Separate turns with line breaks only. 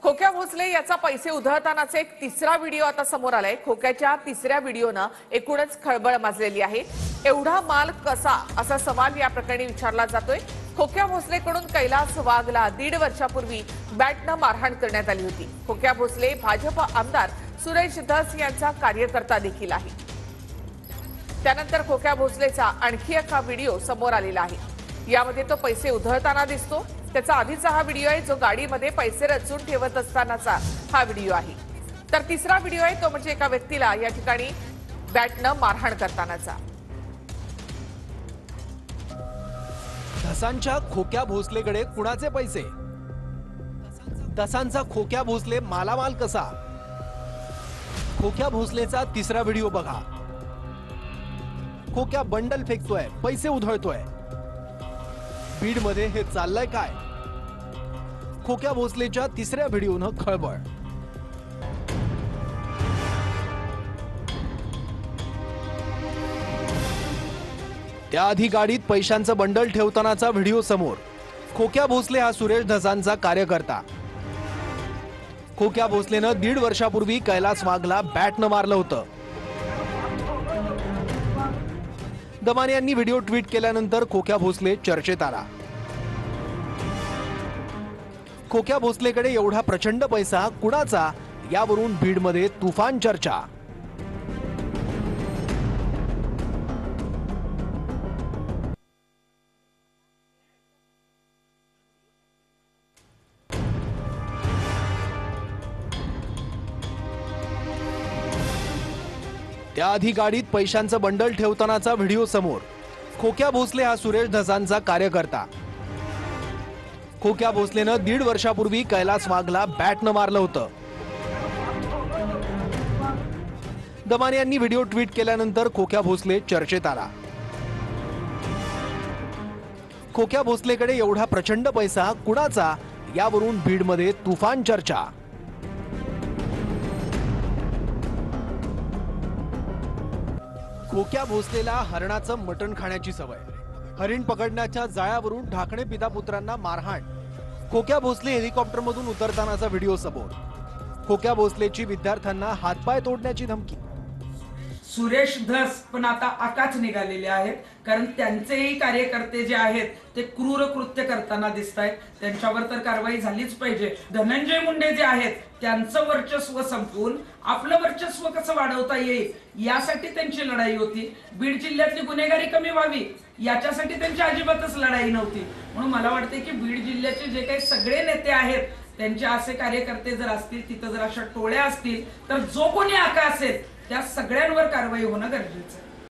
खोक्या भोसले याचा पैसे उधळतानाचा एक तिसरा व्हिडिओ आता समोर आलाय। खोक्याच्या तिसऱ्या व्हिडिओनं एकूणच खळबळ माजलेली आहे। एवढा माल कसा असा सवाल या प्रकरणी विचारला जातोय। खोक्या भोसलेकडून कैलास वाघला 1.5 वर्षापूर्वी बॅटनं मारहाण करण्यात आली होती। खोक्या भोसले भाजप आमदार सुरेश धस यांचा कार्यकर्ता देखील आहे। त्यानंतर खोक्या भोसलेचा आणखी एक व्हिडिओ समोर आलेला आहे। यामध्ये तो पैसे उधळताना दिसतो। त्याचा आधीचा हा व्हिडिओ आहे जो गाडीमध्ये पैसे रचून ठेवत असतानाचा हा व्हिडिओ आहे। तर तिसरा व्हिडिओ आहे तो म्हणजे एका व्यक्तीला या ठिकाणी बॅटनं मारहाण करतानाचा।
धसांच्या खोक्या भोसलेकडे कुणाचे पैसे? धसांचा खोक्या भोसले मालामाल कसा? खोक्या भोसलेचा तिसरा व्हिडिओ बघा। खोक्या बंडल फेकतोय, पैसे उधळतोय। बीड मध्ये हे चाललंय काय? खोक्या भोसलेच्या तिसऱ्या व्हिडिओनं खळबळ। त्याआधी गाडीत पैशांचं बंडल ठेवतानाचा व्हिडिओ समोर। खोक्या भोसले हा सुरेश धसांचा कार्यकर्ता। खोक्या भोसलेनं 1.5 वर्षापूर्वी कैलास वाघला बॅटनं मारलं होतं। दमाने यांनी व्हिडिओ ट्विट केल्यानंतर खोक्या भोसले चर्चेत आला। खोक्या भोसलेकडे एवढा प्रचंड पैसा कुणाचा, यावरून बीडमध्ये तुफान चर्चा। त्याआधी गाडीत पैशांचं बंडल ठेवतानाचा व्हिडिओ समोर। खोक्या भोसले हा सुरेश धसांचा कार्यकर्ता। खोक्या भोसलेनं 1.5 वर्षापूर्वी कैलास वाघला बॅटनं मारलं होतं। दमाने यांनी व्हिडिओ ट्विट केल्यानंतर खोक्या भोसले चर्चेत आला। खोक्या भोसलेकडे एवढा प्रचंड पैसा कुणाचा, यावरून बीडमध्ये तुफान चर्चा। खोक्या भोसलेला हरणाचं मटण खाण्याची सवय। हरिण पकडण्याच्या जाळ्यावरून ढाकणे पितापुत्रांना मारहाण। खोक्या भोसले हेलिकॉप्टरमधून उतरतानाचा व्हिडिओ समोर। खोक्या भोसलेची विद्यार्थ्यांना हातपाय तोडण्याची धमकी।
सुरेश धस पण आता आकाच निघालेले आहेत, कारण त्यांचेही कार्यकर्ते जे आहेत ते क्रूर कृत्य करताना दिसत आहेत। त्यांच्यावर तर कारवाई झालीच पाहिजे। धनंजय मुंडे जे आहेत त्यांचं वर्चस्व संपवून आपलं वर्चस्व कसं वाढवता येईल यासाठी त्यांची लढाई होती। बीड जिल्ह्यातली गुन्हेगारी कमी व्हावी याच्यासाठी त्यांची अजिबातच लढाई नव्हती। म्हणून मला वाटते की बीड जिल्ह्याचे जे काही सगळे नेते आहेत त्यांचे असे कार्यकर्ते जर असतील, तिथं जर अशा टोळ्या असतील, तर जो कोणी आका असेल त्या सगळ्यांवर कारवाई होणं गरजेचं आहे।